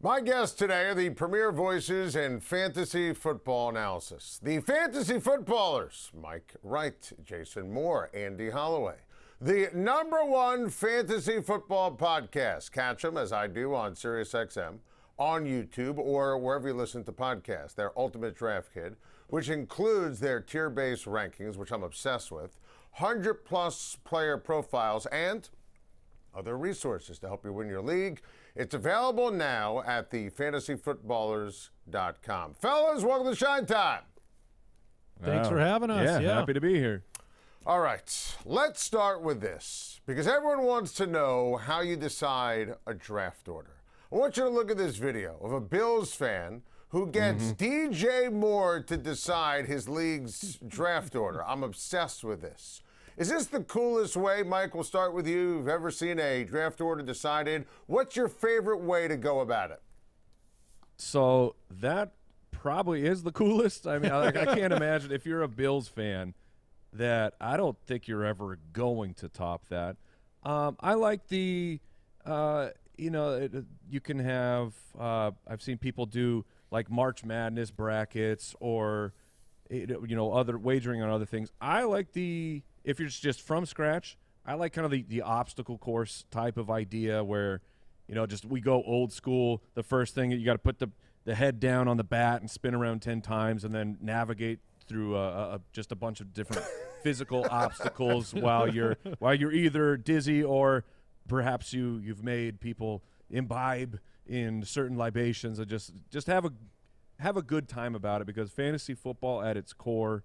My guests today are the premier voices in fantasy football analysis. The fantasy footballers, Mike Wright, Jason Moore, Andy Holloway. The #1 fantasy football podcast. Catch them as I do on SiriusXM, on YouTube, or wherever you listen to podcasts. Their Ultimate Draft Kit, which includes their tier-based rankings, which I'm obsessed with, 100-plus player profiles, and other resources to help you win your league. It's available now at thefantasyfootballers.com. Fellas, welcome to Schein Time. Thanks for having us. Yeah, happy to be here. All right, let's start with this, because everyone wants to know how you decide a draft order. I want you to look at this video of a Bills fan who gets DJ Moore to decide his league's draft order. I'm obsessed with this. Is this the coolest way, Mike, we'll start with you, you've ever seen a draft order decided? What's your favorite way to go about it? So that probably is the coolest. I mean, I can't imagine if you're a Bills fan that I don't think you're ever going to top that. I like the, you can have, I've seen people do like March Madness brackets or, other wagering on other things. I like if you're just from scratch, I like kind of the obstacle course type of idea where, just we go old school. The first thing, you got to put the head down on the bat and spin around 10 times and then navigate through just a bunch of different physical obstacles while you're either dizzy or perhaps you've made people imbibe in certain libations and just have a good time about it, because fantasy football at its core,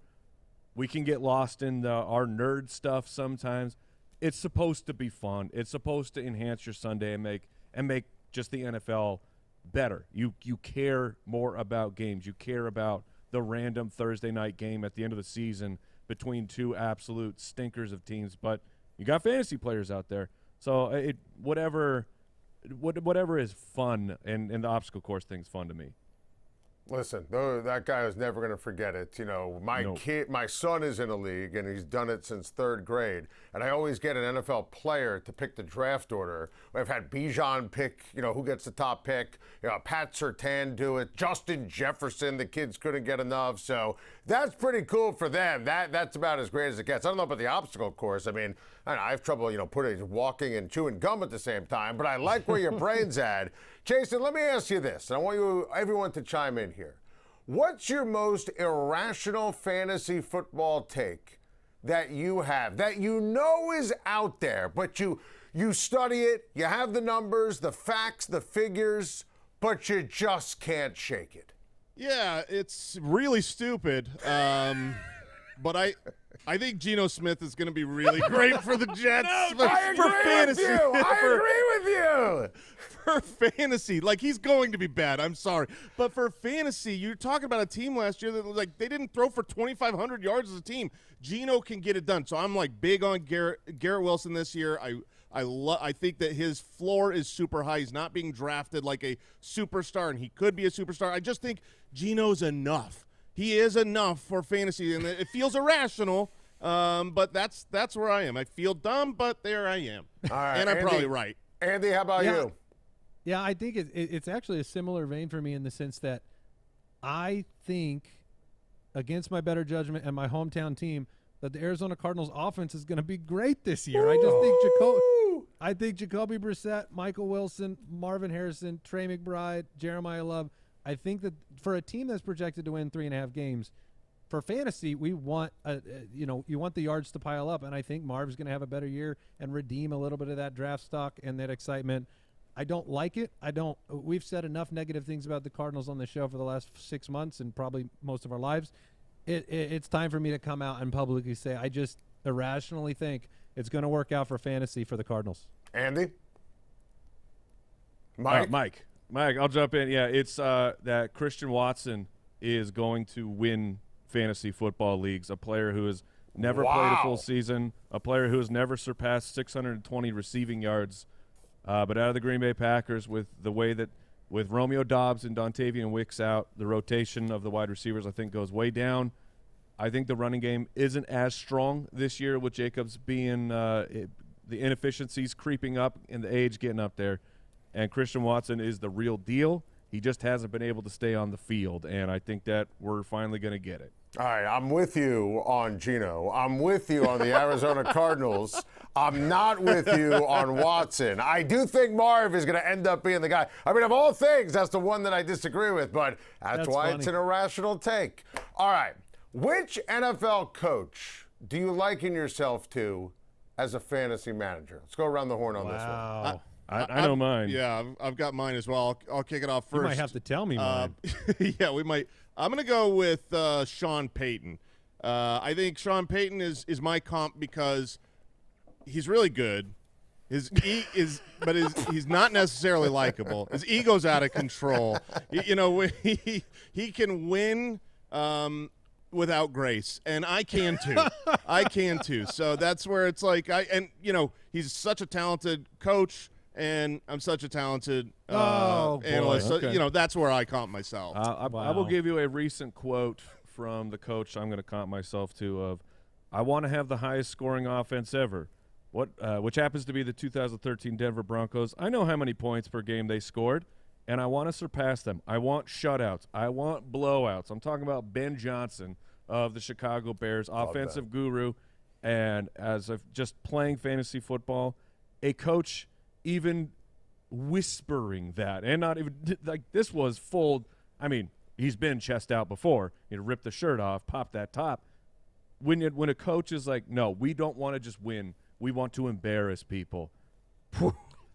we can get lost in our nerd stuff sometimes. It's supposed to be fun. It's supposed to enhance your Sunday and make just the NFL better. You care more about games. You care about the random Thursday night game at the end of the season between two absolute stinkers of teams. But you got fantasy players out there, so whatever is fun, and the obstacle course thing's fun to me. Listen, that guy is never going to forget it. My son is in a league, and he's done it since 3rd grade. And I always get an NFL player to pick the draft order. I've had Bijan pick, who gets the top pick. Pat Surtain do it. Justin Jefferson, the kids couldn't get enough. So that's pretty cool for them. That's about as great as it gets. I don't know about the obstacle course. I mean, I have trouble, walking and chewing gum at the same time. But I like where your brain's at. Jason, let me ask you this, and I want everyone to chime in here. What's your most irrational fantasy football take that you have, that is out there, but you study it, you have the numbers, the facts, the figures, but you just can't shake it? Yeah, it's really stupid. But I think Geno Smith is going to be really great for the Jets. I agree with you. For fantasy, he's going to be bad. I'm sorry, but for fantasy, you're talking about a team last year that they didn't throw for 2,500 yards as a team. Geno can get it done, so I'm big on Garrett Wilson this year. I think that his floor is super high. He's not being drafted like a superstar, and he could be a superstar. I just think Geno's enough. He is enough for fantasy, and it feels irrational. But that's where I am. I feel dumb, but there I am. All right, and I'm Andy, probably right. Andy, how about you? Yeah, I think it's actually a similar vein for me in the sense that I think, against my better judgment and my hometown team, that the Arizona Cardinals offense is going to be great this year. I think Jacoby Brissett, Michael Wilson, Marvin Harrison, Trey McBride, Jeremiah Love. I think that for a team that's projected to win 3.5 games, for fantasy, we want you want the yards to pile up, and I think Marv's going to have a better year and redeem a little bit of that draft stock and that excitement. I don't like it. We've said enough negative things about the Cardinals on the show for the last 6 months and probably most of our lives. It's time for me to come out and publicly say I just irrationally think it's going to work out for fantasy for the Cardinals. Andy? Mike? Mike, I'll jump in. Yeah, it's that Christian Watson is going to win fantasy football leagues, a player who has never played a full season, a player who has never surpassed 620 receiving yards, but out of the Green Bay Packers, with the way that with Romeo Doubs and Dontavian Wicks out, the rotation of the wide receivers I think goes way down. I think the running game isn't as strong this year with Jacobs being the inefficiencies creeping up and the age getting up there. And Christian Watson is the real deal. He just hasn't been able to stay on the field, and I think that we're finally going to get it. All right, I'm with you on Geno. I'm with you on the Arizona Cardinals. I'm not with you on Watson. I do think Marv is going to end up being the guy. I mean, of all things, that's the one that I disagree with, but that's why funny. it's an irrational take. All right, which NFL coach do you liken yourself to as a fantasy manager? Let's go around the horn on this one. Wow. I know mine. Yeah, I've got mine as well. I'll kick it off first. You might have to tell me mine. Yeah, we might. I'm going to go with Sean Payton. I think Sean Payton is my comp because he's really good. He's not necessarily likable. His ego's out of control. He can win without grace, and I can too. I can too. So that's where it's like he's such a talented coach. And I'm such a talented analyst. Okay. So, that's where I comp myself. I will give you a recent quote from the coach I'm going to comp myself to of, I want to have the highest scoring offense ever, which happens to be the 2013 Denver Broncos. I know how many points per game they scored, and I want to surpass them. I want shutouts. I want blowouts. I'm talking about Ben Johnson of the Chicago Bears, offensive guru, and as of just playing fantasy football, a coach – even whispering that, and not even like this was full. I mean, he's been chest out before. Rip the shirt off, pop that top. When a coach is like, no, we don't want to just win. We want to embarrass people.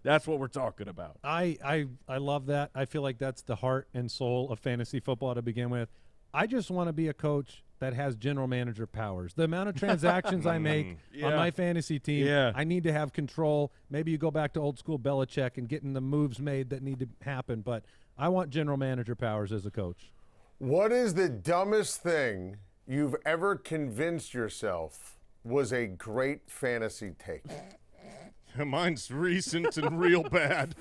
That's what we're talking about. I love that. I feel like that's the heart and soul of fantasy football to begin with. I just want to be a coach that has general manager powers. The amount of transactions I make on my fantasy team, I need to have control. Maybe you go back to old school Belichick and getting the moves made that need to happen, but I want general manager powers as a coach. What is the dumbest thing you've ever convinced yourself was a great fantasy take? Mine's recent and real bad.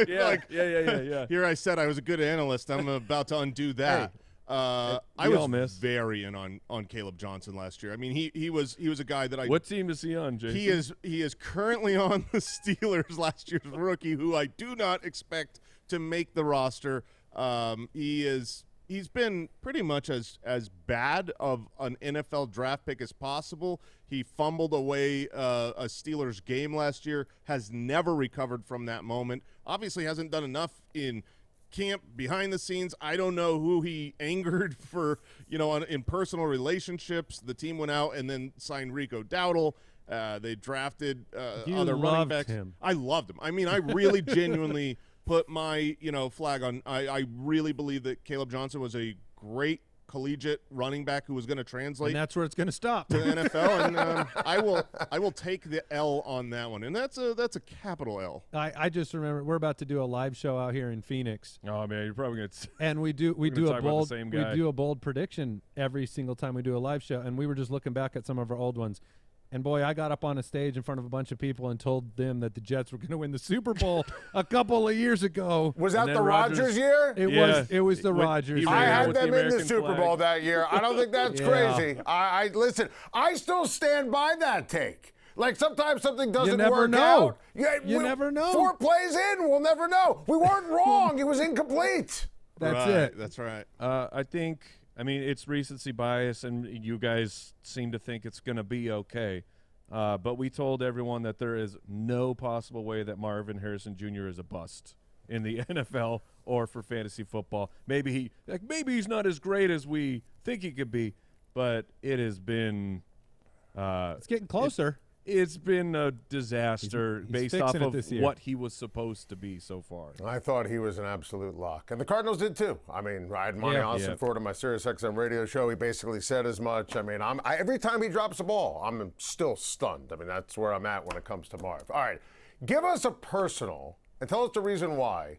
Yeah. Here I said I was a good analyst. I'm about to undo that. I was very in on Caleb Johnson last year. I mean, he was a guy that I. What team is he on, Jason? He is currently on the Steelers, last year's rookie, who I do not expect to make the roster. He's been pretty much as bad of an NFL draft pick as possible. He fumbled away a Steelers game last year, has never recovered from that moment. Obviously hasn't done enough in camp, behind the scenes. I don't know who he angered for, in personal relationships. The team went out and then signed Rico Dowdle. They drafted other running backs. Him. I loved him. I mean, I really genuinely put my, flag on. I really believe that Caleb Johnson was a great collegiate running back who was going to translate. And that's where it's going to stop. To the NFL, and I will take the L on that one, and that's a capital L. I just remember we're about to do a live show out here in Phoenix. Oh man, you're probably going to. And we do a bold prediction every single time we do a live show, and we were just looking back at some of our old ones. And, boy, I got up on a stage in front of a bunch of people and told them that the Jets were going to win the Super Bowl a couple of years ago. Was that the Rodgers year? It was the Rodgers year. I had them in the Super Bowl that year. I don't think that's crazy. Listen, I still stand by that take. Like, sometimes something doesn't work out. You never know. 4 plays in, we'll never know. We weren't wrong. It was incomplete. That's it. That's right. I think – it's recency bias, and you guys seem to think it's going to be okay. But we told everyone that there is no possible way that Marvin Harrison Jr. is a bust in the NFL or for fantasy football. Maybe he's not as great as we think he could be, but it has been it's getting closer. It's been a disaster he's based off of what he was supposed to be so far. I thought he was an absolute lock. And the Cardinals did too. I mean, I had Monty Austin Ford on my SiriusXM radio show. He basically said as much. I mean, every time he drops a ball, I'm still stunned. I mean, that's where I'm at when it comes to Marv. All right, give us a personal and tell us the reason why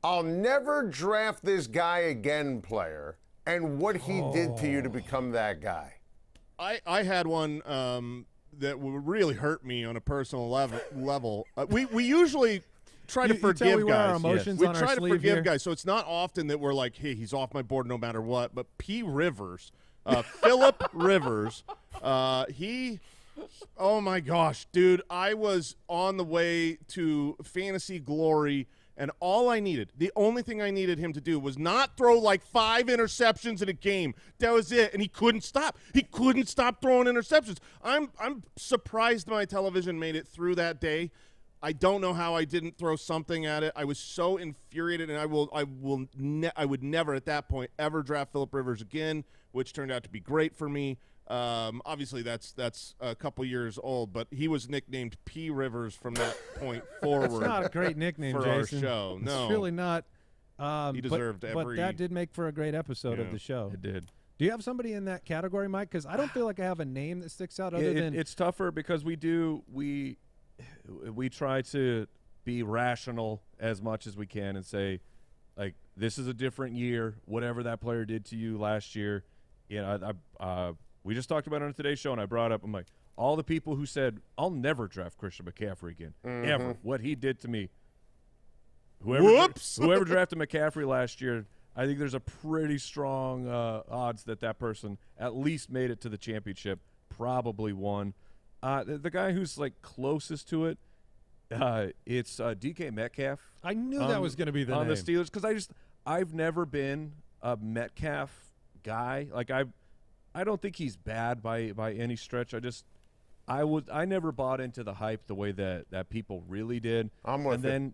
I'll never draft this guy again player and what he did to you to become that guy. I had one that would really hurt me on a personal level. We usually try to forgive we guys. Our emotions We on try our to sleeve forgive here. guys, so it's not often that we're like, hey, he's off my board no matter what. But P. Rivers, Phillip Rivers, oh my gosh, dude, I was on the way to fantasy glory, And the only thing I needed him to do was not throw like 5 interceptions in a game. That was it. And he couldn't stop. He couldn't stop throwing interceptions. I'm surprised my television made it through that day. I don't know how I didn't throw something at it. I was so infuriated, and I would never at that point ever draft Phillip Rivers again, which turned out to be great for me. Obviously that's a couple years old, but he was nicknamed P. Rivers from that point forward. It's not a great nickname, for Jason. our show. No, it's really not. He deserved but that did make for a great episode of the show. It did. Do you have somebody in that category, Mike? Because I don't feel like I have a name that sticks out other than it's tougher because we try to be rational as much as we can and say, like, this is a different year. Whatever that player did to you last year, we just talked about it on today's show, and I brought up, I'm like, all the people who said, I'll never draft Christian McCaffrey again, ever. What he did to me. Whoever drafted McCaffrey last year, I think there's a pretty strong odds that person at least made it to the championship, probably won. The guy who's like closest to it, it's DK Metcalf. I knew that was going to be the on name. the Steelers, because I've never been a Metcalf guy. Like I don't think he's bad by any stretch. I never bought into the hype the way that people really did. I'm with it.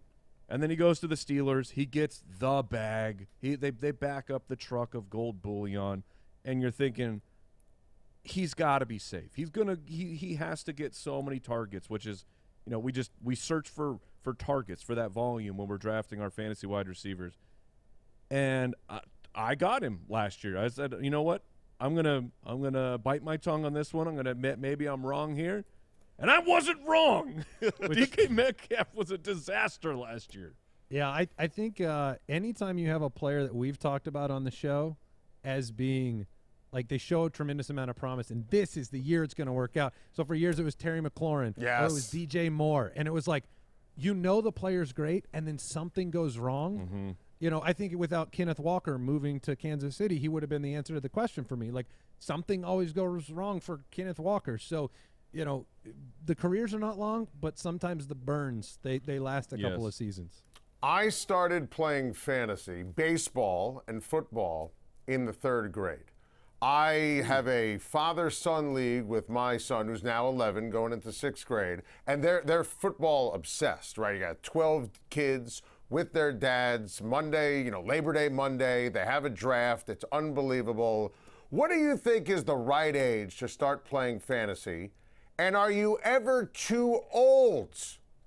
And then he goes to the Steelers. He gets the bag. They back up the truck of gold bullion, and you're thinking, he's got to be safe. He has to get so many targets, which is, we search for targets for that volume when we're drafting our fantasy wide receivers. And I got him last year. I said, you know what? I'm gonna bite my tongue on this one. I'm gonna admit maybe I'm wrong here, and I wasn't wrong. DK Metcalf was a disaster last year. Yeah, I think anytime you have a player that we've talked about on the show as being like they show a tremendous amount of promise, and this is the year it's going to work out. So for years it was Terry McLaurin, yes, or it was DJ Moore, and it was like, the player's great, and then something goes wrong. Mm-hmm. I think without Kenneth Walker moving to Kansas City, he would have been the answer to the question for me. Like, something always goes wrong for Kenneth Walker. So, the careers are not long, but sometimes the burns, they last a couple of seasons. I started playing fantasy, baseball and football in the 3rd grade. I have a father-son league with my son, who's now 11, going into 6th grade, and they're football obsessed, right? You got 12 kids with their dads. Monday, Labor Day Monday, they have a draft. It's unbelievable. What do you think is the right age to start playing fantasy? And are you ever too old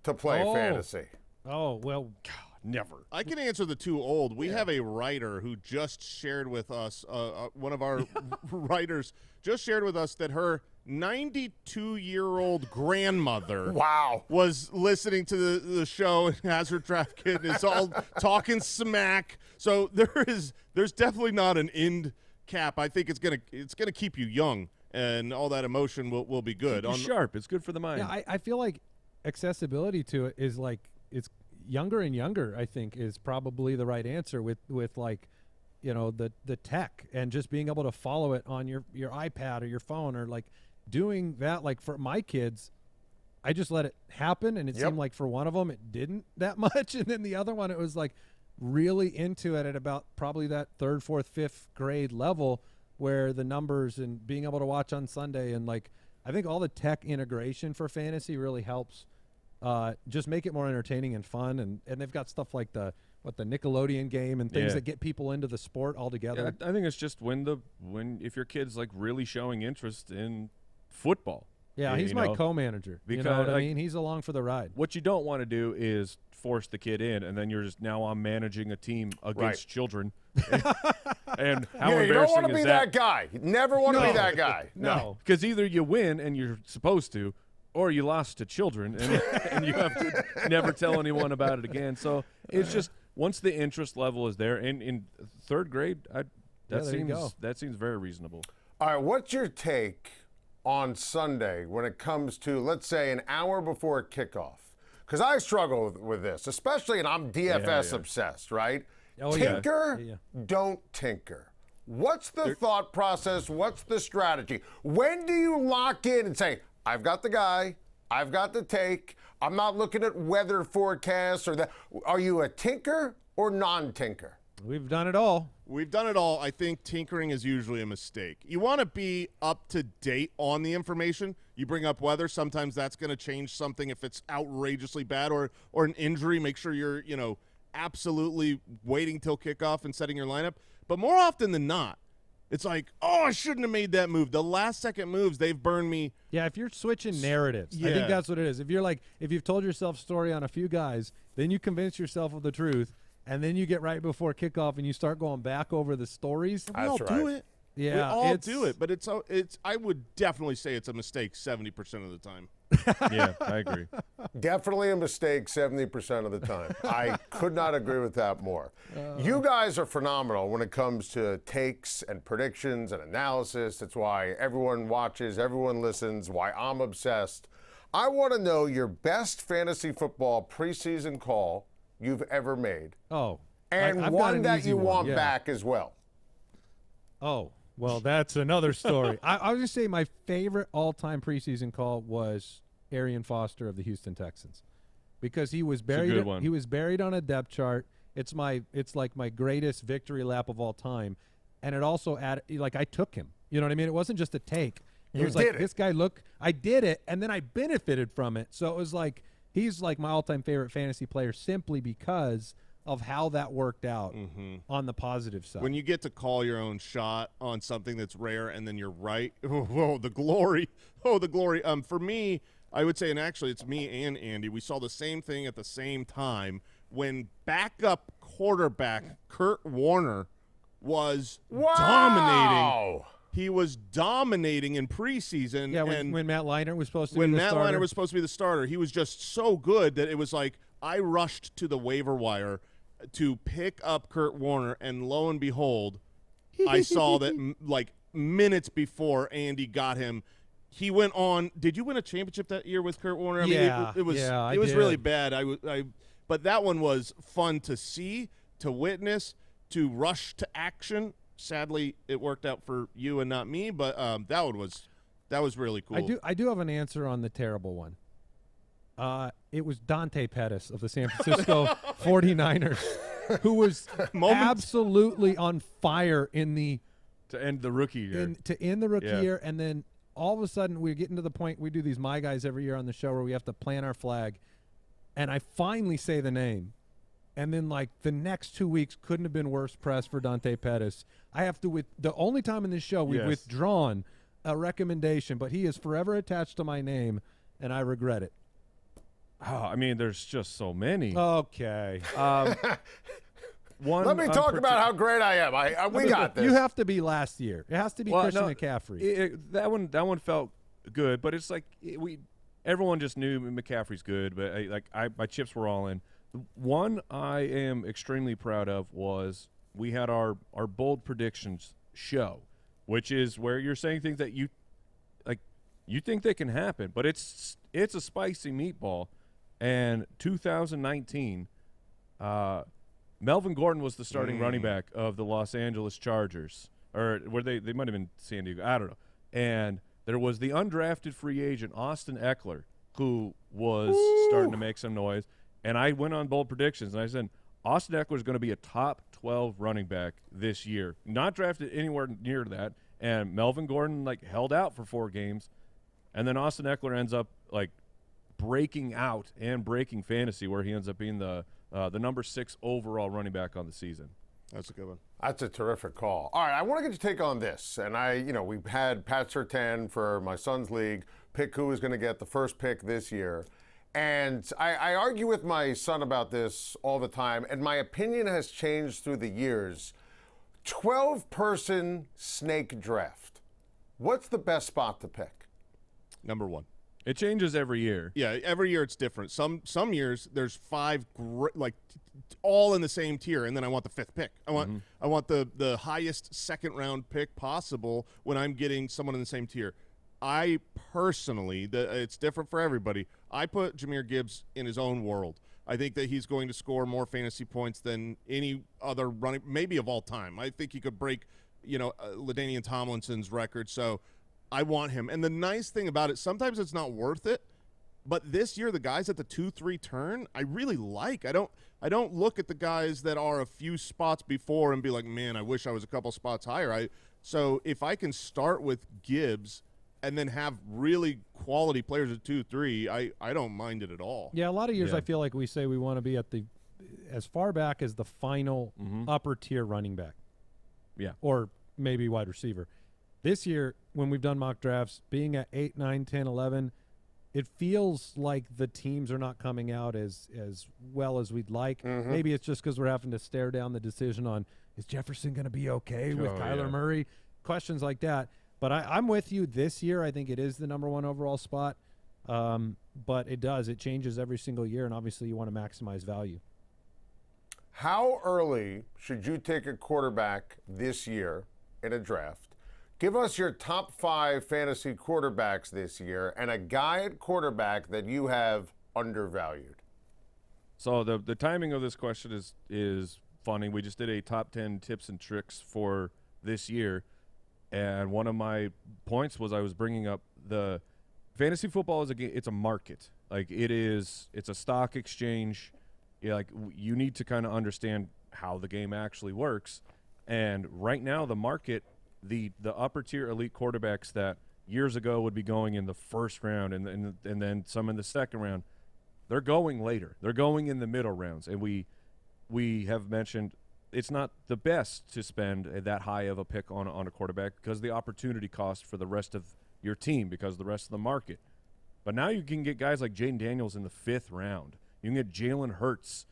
to play fantasy? Oh, well, God, never. I can answer the too old. We have a writer who just shared with us, one of our writers just shared with us that her 92-year-old grandmother was listening to the show and has her draft kit and is all talking smack. So there's definitely not an end cap. I think it's gonna keep you young, and all that emotion will be good. Keep you sharp. It's good for the mind. Yeah, I feel like accessibility to it is like it's younger and younger. I think is probably the right answer with like, the tech and just being able to follow it on your iPad or your phone, or like doing that. Like for my kids, I just let it happen, and it seemed like for one of them it didn't that much, and then the other one it was like really into it at about probably that 3rd, 4th, 5th grade level, where the numbers and being able to watch on Sunday, and like I think all the tech integration for fantasy really helps just make it more entertaining and fun, and they've got stuff like the Nickelodeon game and things that get people into the sport altogether. Yeah, I think it's just when if your kid's like really showing interest in football. Yeah, he's my co-manager. Because, you know what I mean? He's along for the ride. What you don't want to do is force the kid in, and then you're just I'm managing a team against children. And how embarrassing you don't want to is be that guy. You never want to be that guy. No. Because either you win and you're supposed to, or you lost to children, and you have to never tell anyone about it again. So it's just once the interest level is there, and in 3rd grade, that seems very reasonable. All right, what's your take on Sunday when it comes to, let's say, an hour before kickoff? Because I struggle with this, especially, and I'm DFS obsessed, right? Oh, tinker, don't tinker. What's the thought process? What's the strategy? When do you lock in and say, I've got the guy, I've got the take. I'm not looking at weather forecasts or that. Are you a tinker or non-tinker? We've done it all. We've done it all. I think tinkering is usually a mistake. You want to be up to date on the information. You bring up weather. Sometimes that's going to change something if it's outrageously bad or an injury. Make sure you're, absolutely waiting till kickoff and setting your lineup. But more often than not, it's like, oh, I shouldn't have made that move. The last-second moves, they've burned me. Yeah, if you're switching narratives, I Yeah. think that's what it is. If you've told yourself a story on a few guys, then you convince yourself of the truth, and then you get right before kickoff and you start going back over the stories. We all do it. Yeah, we all do it, but it's. I would definitely say it's a mistake 70% of the time. Yeah, I agree. Definitely a mistake 70% of the time. I could not agree with that more. You guys are phenomenal when it comes to takes and predictions and analysis. That's why everyone watches, everyone listens, why I'm obsessed. I want to know your best fantasy football preseason call you've ever made. Oh. And I've got one an that easy you one, want yeah. back as well. Oh, well, that's another story. I was going to say my favorite all-time preseason call was Arian Foster of the Houston Texans, because he was buried. good one. He was buried on a depth chart. It's like my greatest victory lap of all time, and it also added, like, I took him. You know what I mean? It wasn't just a take. It was like, this guy, look, I did it, and then I benefited from it. So it was like, he's like my all-time favorite fantasy player simply because of how that worked out on the positive side. When you get to call your own shot on something that's rare and then you're right, oh, the glory. Oh, the glory. For me, I would say, and actually it's me and Andy, we saw the same thing at the same time when backup quarterback Kurt Warner was dominating. He was dominating in preseason. Yeah, when Matt Leinart was supposed to when be the Matt starter. Leinart was supposed to be the starter, he was just so good that it was like I rushed to the waiver wire to pick up Kurt Warner, and lo and behold, I saw that minutes before Andy got him, he went on. Did you win a championship that year with Kurt Warner? I mean, it was really bad. But that one was fun to see, to witness, to rush to action. Sadly, it worked out for you and not me, but that was really cool. I do have an answer on the terrible one. It was Dante Pettis of the San Francisco 49ers, who was absolutely on fire to end the rookie year. To end the rookie year, and then all of a sudden we're getting to the point we do these My Guys every year on the show where we have to plant our flag, and I finally say the name, and then like the next 2 weeks couldn't have been worse press for Dante Pettis. I have to the only time in this show we've withdrawn a recommendation, but he is forever attached to my name, and I regret it. Oh, I mean, there's just so many. Okay. Let me talk about how great I am. We got this. You have to be last year. It has to be Christian McCaffrey. That one felt good, but it's like everyone just knew McCaffrey's good, but my chips were all in. One I am extremely proud of was we had our bold predictions show, which is where you're saying things that you think they can happen, but it's a spicy meatball. And 2019, Melvin Gordon was the starting running back of the Los Angeles Chargers, or were they might have been San Diego, I don't know. And there was the undrafted free agent Austin Eckler, who was starting to make some noise. And I went on bold predictions, and I said Austin Eckler is going to be a top 12 running back this year, not drafted anywhere near that. And Melvin Gordon held out for 4 games, and then Austin Eckler ends up breaking out and breaking fantasy, where he ends up being the number 6 overall running back on the season. That's a good one. That's a terrific call. All right, I want to get your take on this. And we've had Pat Surtain for my son's league pick who is going to get the first pick this year. And I argue with my son about this all the time, and my opinion has changed through the years. 12-person snake draft. What's the best spot to pick? Number 1. It changes every year. Yeah, every year it's different. Some years there's 5 all in the same tier, and then I want the 5th pick. I want the highest second-round pick possible when I'm getting someone in the same tier. I personally, it's different for everybody, I put Jahmyr Gibbs in his own world. I think that he's going to score more fantasy points than any other running, maybe of all time. I think he could break, LaDainian Tomlinson's record. So I want him. And the nice thing about it, sometimes it's not worth it But this year, the guys at the 2-3 turn, I really like. I don't look at the guys that are a few spots before and be like, man, I wish I was a couple spots higher. So if I can start with Gibbs and then have really quality players at 2-3, I don't mind it at all. Yeah, a lot of years I feel like we say we want to be at as far back as the final upper tier running back. Yeah. Or maybe wide receiver. This year, when we've done mock drafts, being at 8, 9, 10, 11, it feels like the teams are not coming out as well as we'd like. Maybe it's just because we're having to stare down the decision on, is Jefferson going to be okay with Kyler Murray? Questions like that. But I'm with you this year. I think it is the number 1 overall spot. But it changes every single year, and obviously you want to maximize value. How early should you take a quarterback this year in a draft? Give us your top 5 fantasy quarterbacks this year and a guy at quarterback that you have undervalued. So the timing of this question is funny. We just did a top 10 tips and tricks for this year, and one of my points was I was bringing up the fantasy football is it's a market. Like it's a stock exchange. You need to kind of understand how the game actually works. And right now the market, the upper tier elite quarterbacks that years ago would be going in the first round and then some in the second round, they're going later. They're going in the middle rounds. And we have mentioned it's not the best to spend that high of a pick on a quarterback because the opportunity cost for the rest of your team, because the rest of the market. But now you can get guys like Jaden Daniels in the 5th round. You can get Jalen Hurts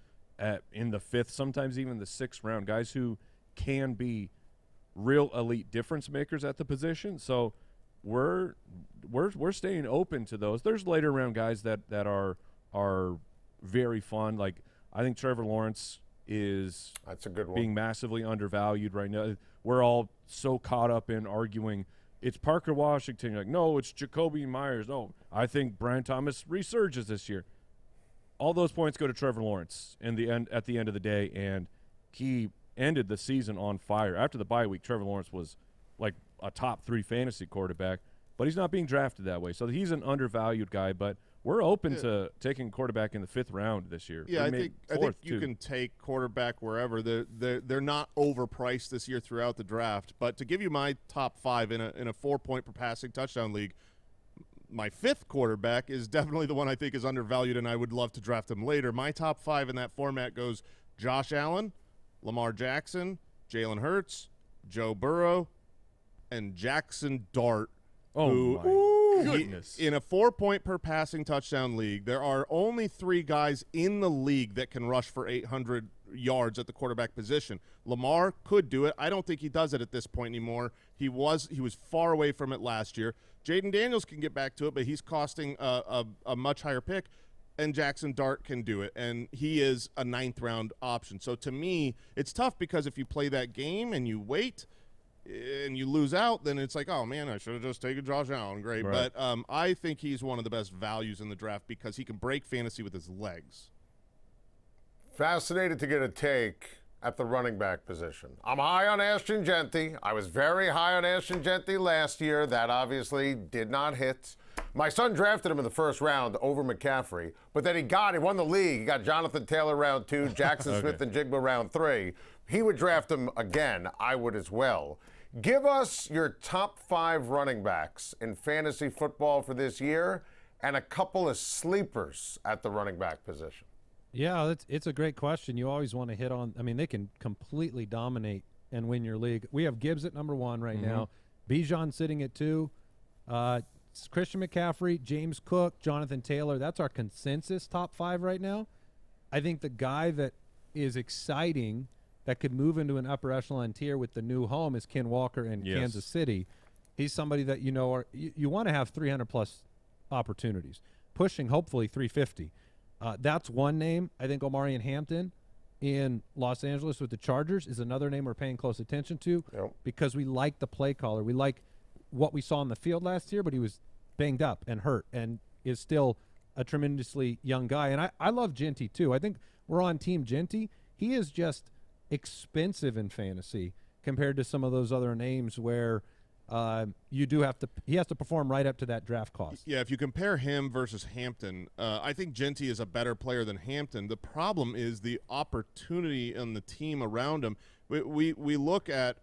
in the 5th, sometimes even the 6th round, guys who can be real elite difference makers at the position. So we're staying open to those. There's later round guys that are very fun. Like I think Trevor Lawrence that's a good one. Being massively undervalued right now. We're all so caught up in arguing it's Parker Washington. Like, no, it's Jacoby Myers. No, I think Brian Thomas resurges this year. All those points go to Trevor Lawrence at the end of the day, and he ended the season on fire. After the bye week, Trevor Lawrence was like a top 3 fantasy quarterback, but he's not being drafted that way. So he's an undervalued guy, but we're open to taking quarterback in the 5th round this year. Yeah, I think you can take quarterback wherever. They're not overpriced this year throughout the draft. But to give you my top 5 in a 4-point per passing touchdown league, my 5th quarterback is definitely the one I think is undervalued, and I would love to draft him later. My top 5 in that format goes Josh Allen, Lamar Jackson, Jalen Hurts, Joe Burrow, and Jackson Dart. Oh, my goodness. In a 4-point per passing touchdown league, there are only 3 guys in the league that can rush for 800 yards at the quarterback position. Lamar could do it. I don't think he does it at this point anymore. He was far away from it last year. Jaden Daniels can get back to it, but he's costing a much higher pick, and Jackson Dart can do it, and he is a 9th-round option. So to me, it's tough because if you play that game and you wait and you lose out, then it's like, oh, man, I should have just taken Josh Allen. Great. Right. But I think he's one of the best values in the draft because he can break fantasy with his legs. Fascinated to get a take at the running back position. I'm high on Ashton Genty. I was very high on Ashton Genty last year. That obviously did not hit. My son drafted him in the 1st round over McCaffrey, but then he won the league. He got Jonathan Taylor round 2, Jackson Smith and Jigba round 3. He would draft him again. I would as well. Give us your top 5 running backs in fantasy football for this year and a couple of sleepers at the running back position. Yeah, it's a great question. You always want to hit on. I mean, they can completely dominate and win your league. We have Gibbs at number 1 right now. Bijan sitting at 2. Christian McCaffrey, James Cook, Jonathan Taylor. That's our consensus top 5 right now. I think the guy that is exciting that could move into an upper echelon tier with the new home is Ken Walker in Kansas City. He's somebody that you want to have 300-plus opportunities, pushing hopefully 350. That's one name. I think Omarion Hampton in Los Angeles with the Chargers is another name we're paying close attention to because we like the play caller. We like what we saw on the field last year, but he was banged up and hurt and is still a tremendously young guy. And I love Genty too. I think we're on Team Genty. He is just expensive in fantasy compared to some of those other names where he has to perform right up to that draft cost. Yeah, if you compare him versus Hampton, I think Genty is a better player than Hampton. The problem is the opportunity and the team around him. We look at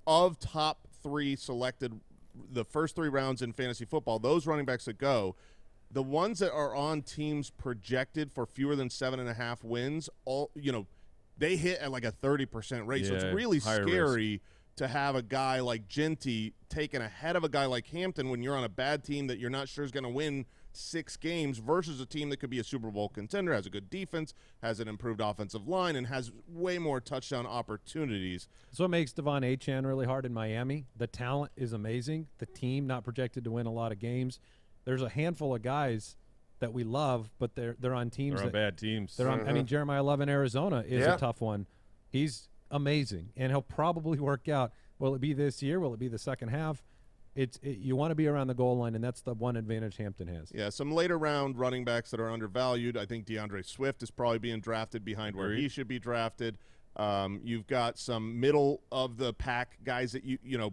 of top 3 selected the first 3 rounds in fantasy football, those running backs that go, the ones that are on teams projected for fewer than 7.5 wins, they hit at like a 30% rate. So it's really scary to have a guy like Genty taken ahead of a guy like Hampton when you're on a bad team that you're not sure is going to win 6 games versus a team that could be a Super Bowl contender, has a good defense, has an improved offensive line, and has way more touchdown opportunities. That's what makes Devon Achane really hard in Miami. The talent is amazing. The team not projected to win a lot of games. There's a handful of guys that we love, but they're on teams. They're on bad teams. They're on. I mean, Jeremiah Love in Arizona is a tough one. He's amazing, and he'll probably work out. Will it be this year? Will it be the second half? You want to be around the goal line, and that's the one advantage Hampton has. Yeah, some later round running backs that are undervalued. I think DeAndre Swift is probably being drafted behind where he should be drafted. You've got some middle of the pack guys that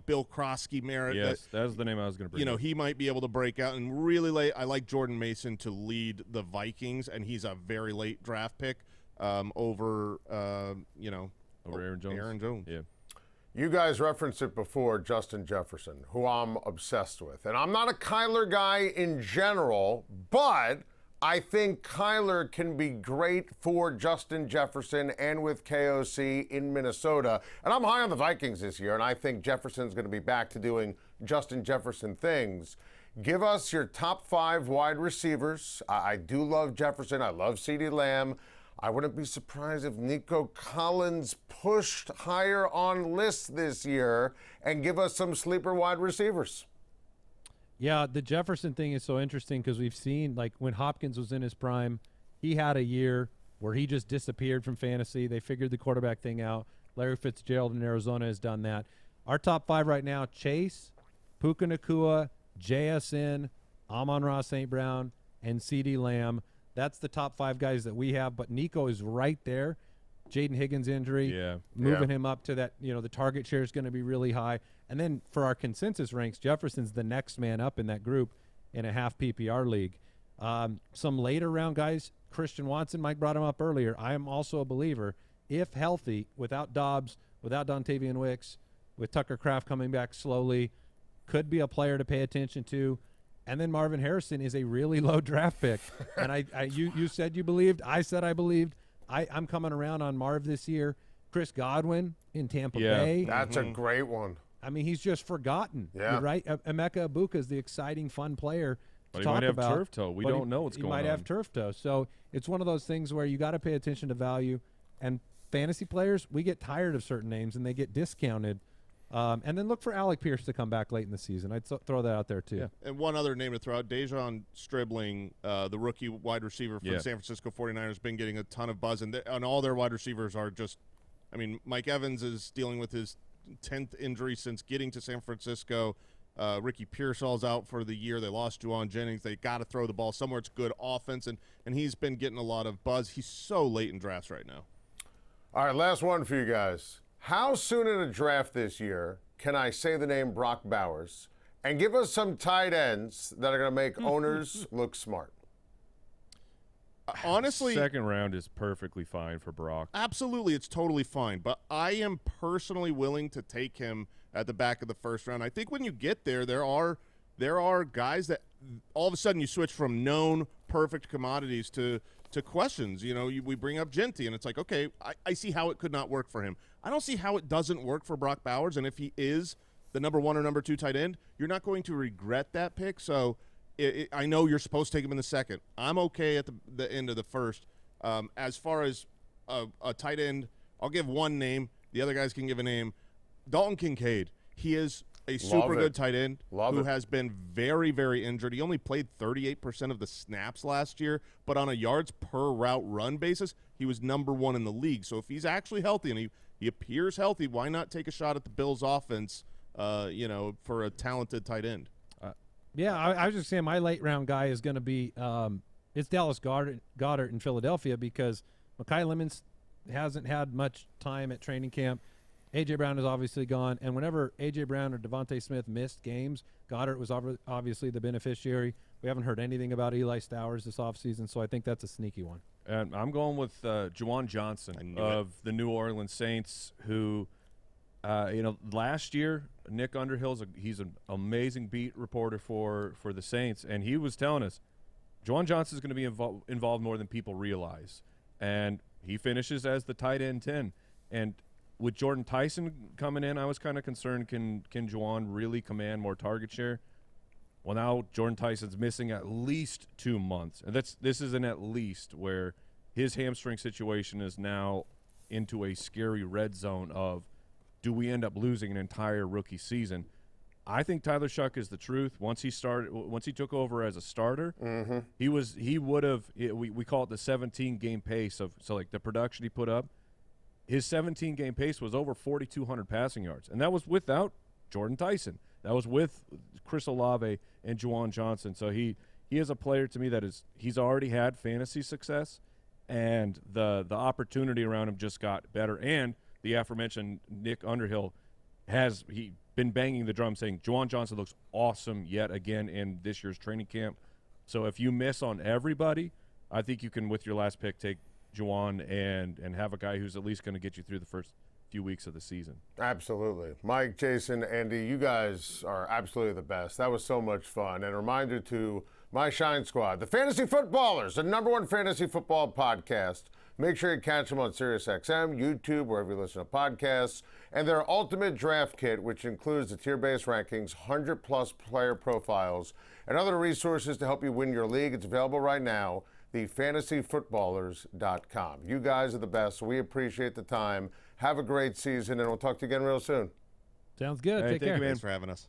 Bill Krosky, Merritt. Yes, that was the name I was going to bring up. He might be able to break out. And really late, I like Jordan Mason to lead the Vikings, and he's a very late draft pick over Aaron Jones. Aaron Jones. Yeah. You guys referenced it before, Justin Jefferson, who I'm obsessed with. And I'm not a Kyler guy in general, but I think Kyler can be great for Justin Jefferson and with KOC in Minnesota. And I'm high on the Vikings this year, and I think Jefferson's going to be back to doing Justin Jefferson things. Give us your top 5 wide receivers. I do love Jefferson. I love CeeDee Lamb. I wouldn't be surprised if Nico Collins pushed higher on lists this year, and give us some sleeper wide receivers. Yeah, the Jefferson thing is so interesting because we've seen, like, when Hopkins was in his prime, he had a year where he just disappeared from fantasy. They figured the quarterback thing out. Larry Fitzgerald in Arizona has done that. Our top 5 right now: Chase, Puka Nacua, JSN, Amon-Ra St. Brown, and CeeDee Lamb. That's the top 5 guys that we have, but Nico is right there. Jaden Higgins' injury, moving him up to that, the target share is going to be really high. And then for our consensus ranks, Jefferson's the next man up in that group in a half PPR league. Some later round guys, Christian Watson, Mike brought him up earlier. I am also a believer, if healthy, without Dobbs, without Dontavian Wicks, with Tucker Kraft coming back slowly, could be a player to pay attention to. And then Marvin Harrison is a really low draft pick. And you said you believed. I said I believed. I'm coming around on Marv this year. Chris Godwin in Tampa Bay. That's a great one. I mean, he's just forgotten. Yeah. You're right. Emeka Ibuka is the exciting, fun player to talk about. But he might have turf toe. We don't know what's going on. He might have turf toe. So it's one of those things where you got to pay attention to value. And fantasy players, we get tired of certain names, and they get discounted. And then look for Alec Pierce to come back late in the season. I'd throw that out there, too. Yeah. And one other name to throw out, Dejon Stribling, the rookie wide receiver for the San Francisco 49ers, been getting a ton of buzz. And all their wide receivers are just – Mike Evans is dealing with his 10th injury since getting to San Francisco. Ricky Pearsall's out for the year. They lost Juwan Jennings. They got to throw the ball somewhere. It's good offense, and he's been getting a lot of buzz. He's so late in drafts right now. All right, last one for you guys. How soon in a draft this year can I say the name Brock Bowers and give us some tight ends that are going to make owners look smart? Honestly, second round is perfectly fine for Brock. Absolutely, it's totally fine. But I am personally willing to take him at the back of the first round. I think when you get there, there are guys that all of a sudden you switch from known perfect commodities to questions. We bring up Genty, and it's like, okay, I see how it could not work for him. I don't see how it doesn't work for Brock Bowers, and if he is the number 1 or number 2 tight end, you're not going to regret that pick. So I know you're supposed to take him in the second. I'm okay at the end of the first. As far as a tight end, I'll give one name. The other guys can give a name. Dalton Kincaid. He is a super good tight end who has been very, very injured. He only played 38% of the snaps last year, but on a yards per route run basis, he was number 1 in the league. So if he's actually healthy, and he appears healthy, why not take a shot at the Bills' offense, for a talented tight end? I was just saying my late round guy is going to be it's Dallas Goedert in Philadelphia because Mekhi Lemons hasn't had much time at training camp. A.J. Brown is obviously gone, and whenever A.J. Brown or Devontae Smith missed games, Goddard was obviously the beneficiary. We haven't heard anything about Eli Stowers this offseason, so I think that's a sneaky one. And I'm going with Juwan Johnson of the New Orleans Saints, who, last year, Nick Underhill's he's an amazing beat reporter for the Saints, and he was telling us Juwan Johnson is going to be involved more than people realize. And he finishes as the tight end 10. And with Jordan Tyson coming in, I was kind of concerned, can Juwan really command more target share? Well, now Jordan Tyson's missing at least 2 months. And this is an at least, where his hamstring situation is now into a scary red zone of, do we end up losing an entire rookie season? I think Tyler Shuck is the truth. Once he took over as a starter, we call it the 17-game pace like the production he put up. His 17-game pace was over 4,200 passing yards, and that was without Jordan Tyson. That was with Chris Olave and Juwan Johnson. So he is a player to me that he's already had fantasy success, and the opportunity around him just got better. And the aforementioned Nick Underhill he been banging the drum saying Juwan Johnson looks awesome yet again in this year's training camp. So if you miss on everybody, I think you can, with your last pick, take Juwan and have a guy who's at least going to get you through the first few weeks of the season. Absolutely. Mike, Jason, Andy, you guys are absolutely the best. That was so much fun. And a reminder to my Schein Squad, the Fantasy Footballers, the #1 fantasy football podcast. Make sure you catch them on SiriusXM, YouTube, wherever you listen to podcasts, and their ultimate draft kit, which includes the tier-based rankings, 100-plus player profiles, and other resources to help you win your league. It's available right now, thefantasyfootballers.com. You guys are the best, so we appreciate the time. Have a great season, and we'll talk to you again real soon. Sounds good. Take care. Thanks for having us.